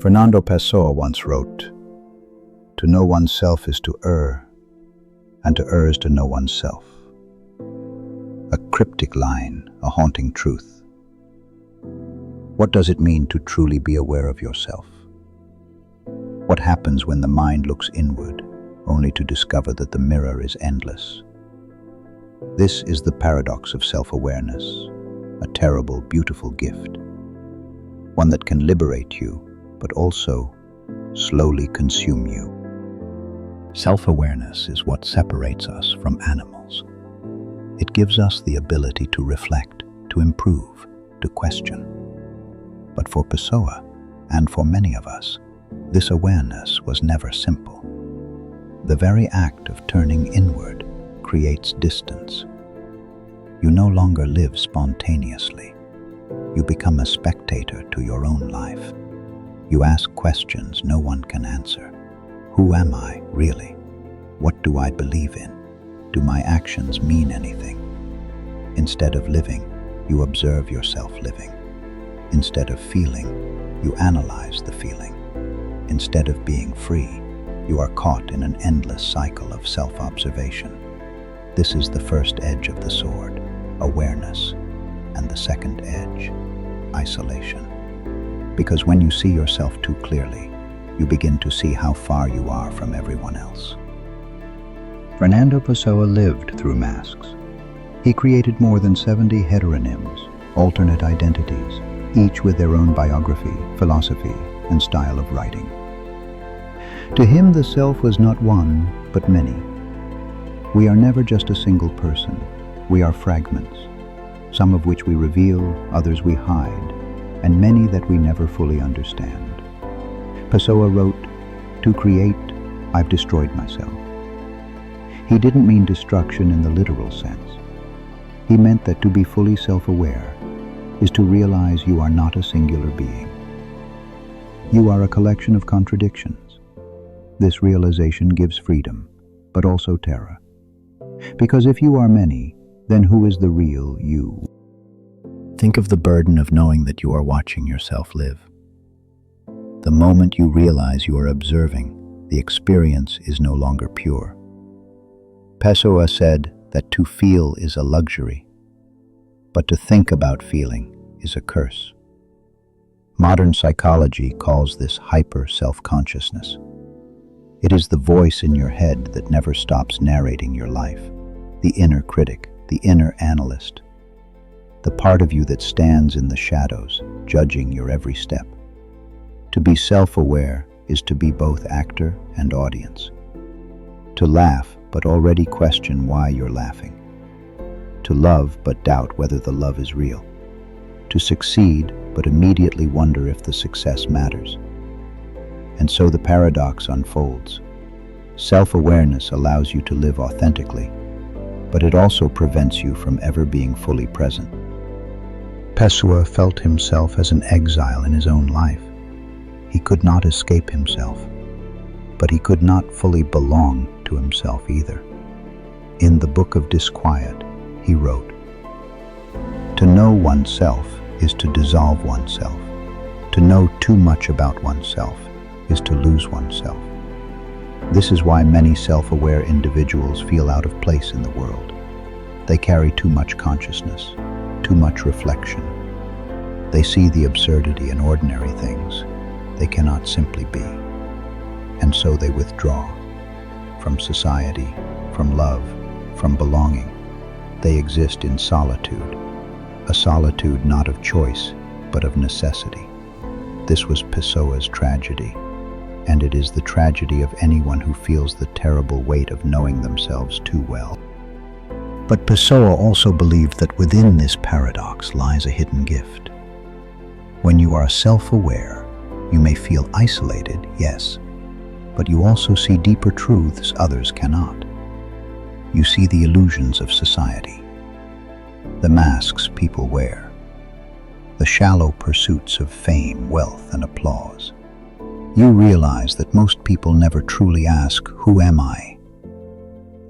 Fernando Pessoa once wrote, "To know oneself is to err, and to err is to know oneself." A cryptic line, a haunting truth. What does it mean to truly be aware of yourself? What happens when the mind looks inward, only to discover that the mirror is endless? This is the paradox of self-awareness, a terrible, beautiful gift, one that can liberate you, but also slowly consume you. Self-awareness is what separates us from animals. It gives us the ability to reflect, to improve, to question. But for Pessoa, and for many of us, this awareness was never simple. The very act of turning inward creates distance. You no longer live spontaneously. You become a spectator to your own life. You ask questions no one can answer. Who am I, really? What do I believe in? Do my actions mean anything? Instead of living, you observe yourself living. Instead of feeling, you analyze the feeling. Instead of being free, you are caught in an endless cycle of self-observation. This is the first edge of the sword, awareness, and the second edge, isolation. Because when you see yourself too clearly, you begin to see how far you are from everyone else. Fernando Pessoa lived through masks. He created more than 70 heteronyms, alternate identities, each with their own biography, philosophy, and style of writing. To him, the self was not one, but many. We are never just a single person. We are fragments, some of which we reveal, others we hide, and many that we never fully understand. Pessoa wrote, "To create, I've destroyed myself." He didn't mean destruction in the literal sense. He meant that to be fully self-aware is to realize you are not a singular being. You are a collection of contradictions. This realization gives freedom, but also terror. Because if you are many, then who is the real you? Think of the burden of knowing that you are watching yourself live. The moment you realize you are observing, the experience is no longer pure. Pessoa said that to feel is a luxury, but to think about feeling is a curse. Modern psychology calls this hyper-self-consciousness. It is the voice in your head that never stops narrating your life, the inner critic, the inner analyst, the part of you that stands in the shadows, judging your every step. To be self-aware is to be both actor and audience. To laugh, but already question why you're laughing. To love, but doubt whether the love is real. To succeed, but immediately wonder if the success matters. And so the paradox unfolds. Self-awareness allows you to live authentically, but it also prevents you from ever being fully present. Pessoa felt himself as an exile in his own life. He could not escape himself, but he could not fully belong to himself either. In the Book of Disquiet, he wrote, "To know oneself is to dissolve oneself. To know too much about oneself is to lose oneself." This is why many self-aware individuals feel out of place in the world. They carry too much consciousness, too much reflection. They see the absurdity in ordinary things. They cannot simply be. And so they withdraw from society, from love, from belonging. They exist in solitude, a solitude not of choice, but of necessity. This was Pessoa's tragedy, and it is the tragedy of anyone who feels the terrible weight of knowing themselves too well. But Pessoa also believed that within this paradox lies a hidden gift. When you are self-aware, you may feel isolated, yes, but you also see deeper truths others cannot. You see the illusions of society, the masks people wear, the shallow pursuits of fame, wealth, and applause. You realize that most people never truly ask, "Who am I?"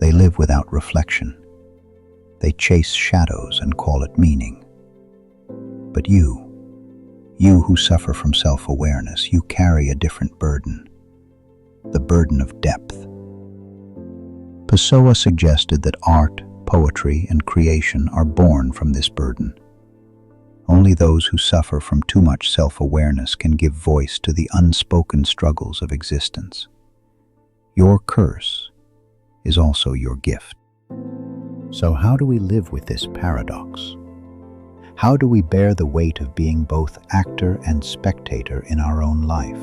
They live without reflection. They chase shadows and call it meaning. But you You who suffer from self-awareness, you carry a different burden, the burden of depth. Pessoa suggested that art, poetry, and creation are born from this burden. Only those who suffer from too much self-awareness can give voice to the unspoken struggles of existence. Your curse is also your gift. So how do we live with this paradox? How do we bear the weight of being both actor and spectator in our own life?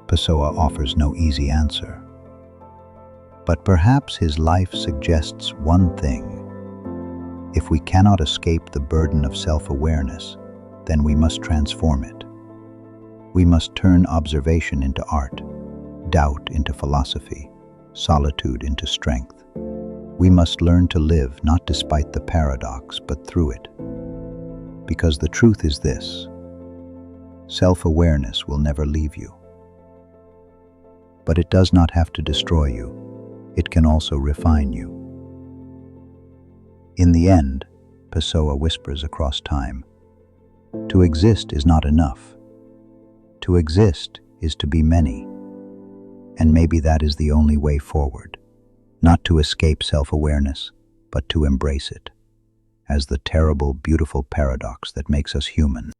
Pessoa offers no easy answer. But perhaps his life suggests one thing. If we cannot escape the burden of self-awareness, then we must transform it. We must turn observation into art, doubt into philosophy, solitude into strength. We must learn to live not despite the paradox, but through it. Because the truth is this: self-awareness will never leave you. But it does not have to destroy you. It can also refine you. In the end, Pessoa whispers across time, to exist is not enough. To exist is to be many. And maybe that is the only way forward. Not to escape self-awareness, but to embrace it as the terrible, beautiful paradox that makes us human.